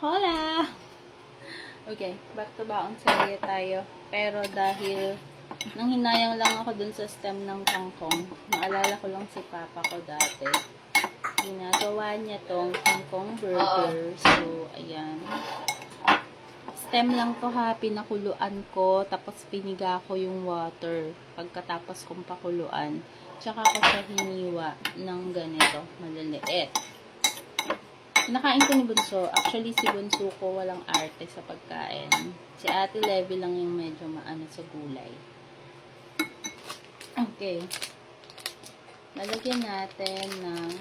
Hola! Okay, back to baon serye tayo. Pero dahil nanghinayang lang ako dun sa stem ng kangkong, naalala ko lang si papa ko dati. Ginagawa niya tong kangkong burger. So, ayan. Stem lang to ha, pinakuluan ko, tapos piniga ko yung water. Pagkatapos kong pakuluan, tsaka ko siya hiniwa ng ganito, maliliit. Nakain ko ni Bunso. Actually, si Bunso ko walang arte sa pagkain. Si Ate Levy lang yung medyo maano sa gulay. Okay. Lalagyan natin ng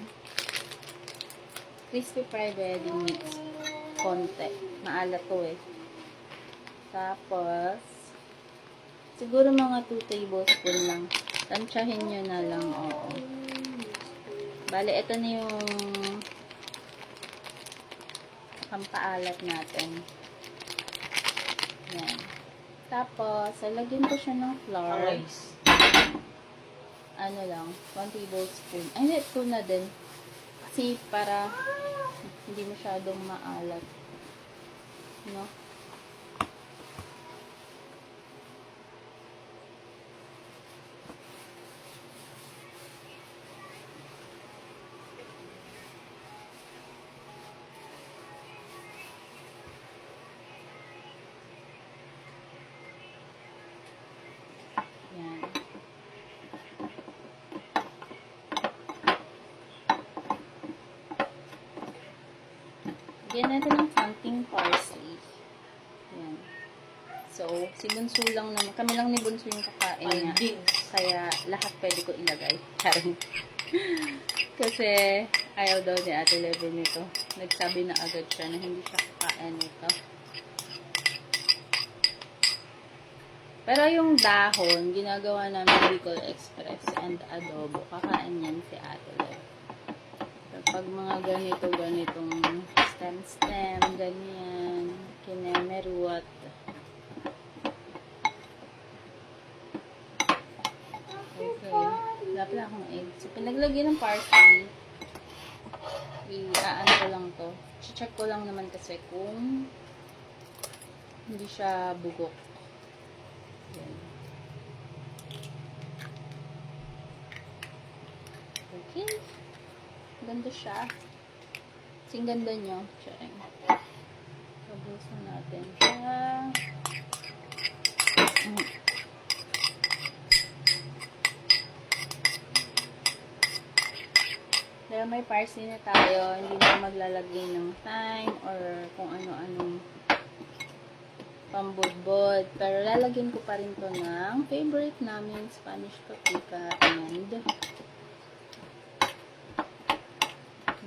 crispy fried ready mix. Konti. Maalat to eh. Tapos, siguro mga 2 tablespoon lang. Tansyahin nyo na lang, oo. Bale, ito na yung pampaalat natin. Yan. Tapos, lagyan ko siya ng flour. Ano lang, 1 tablespoon. Ay, hindi, 2 na din. Kasi para hindi masyadong maalat. No? Yan. Lagyan natin ng konting parsley. Yan. So, si Bunso lang naman. Kami lang ni Bunso yung kakain niya. Kaya, lahat pwede ko ilagay. Karing. Kasi, ayaw daw ni Ate Levy nito. Nagsabi na agad siya na hindi siya kakain nito. Pero yung dahon, ginagawa namin Bicol Express and adobo. Kakain yan si Ate Levy. Kapag mga ganitong stem, ganyan, kinemeruat. Okay. Wala pala akong egg. So, pinaglagyan ng parsley. Iaan ko lang to. Check ko lang naman kasi kung hindi siya bugok. Yan. Okay. Ganda siya. Kasing ganda nyo. Charing. Tabusan natin siya. Dahil may parsley na tayo, hindi na maglalagay ng thyme or kung ano-anong pambudbod. Pero lalagyan ko pa rin to ng favorite namin Spanish paprika and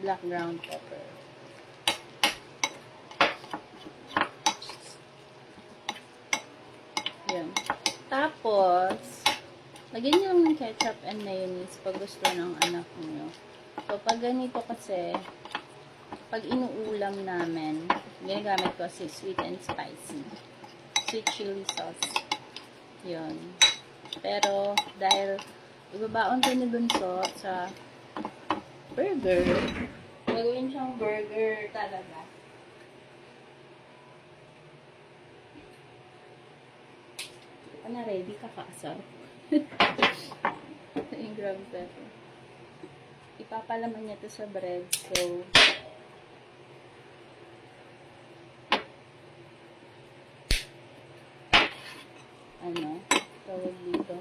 black ground pepper. Yan. Tapos, lagyan nyo lang ng ketchup and mayonnaise pag gusto ng anak nyo. So, pag ganito kasi, pag inuulam namin, ginagamit ko si sweet and spicy. Sweet chili sauce. Yun. Pero, dahil ibabaon ko ni Bunso sa burger, gagawin siyang burger talaga. Ito na, ready ka kaasar. Ito yung ground pepper. Ipapalaman niya to sa bread. So, tawag dito.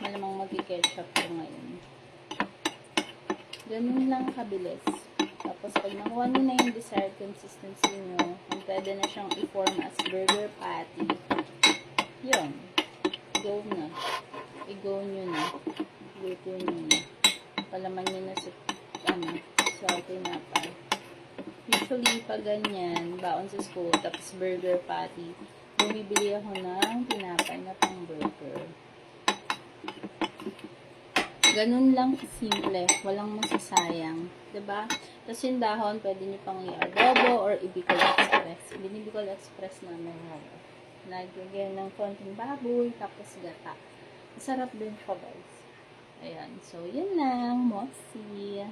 Malamang mag-ketchup ko ngayon. Ganun lang kabilis. Tapos, pag nakuha nyo na yung desired consistency nyo, kung pwede na siyang i-form as burger patty, yun. Go na. I-go nyo na. Luto nyo na. Palaman nyo na sa tinapay. Usually, pag ganyan, baon sa school, tapos burger patty, bumibili ako ng tinapay na pang burger. Ganun lang simple. Walang masasayang. Diba? Tapos yung dahon, pwede nyo pang i-adobo or i-Bicol Express. Binibicol Express namin. Lagyan ng konting baboy, tapos gata. Masarap din siya, guys. Ayan. So, yun lang. Moxie.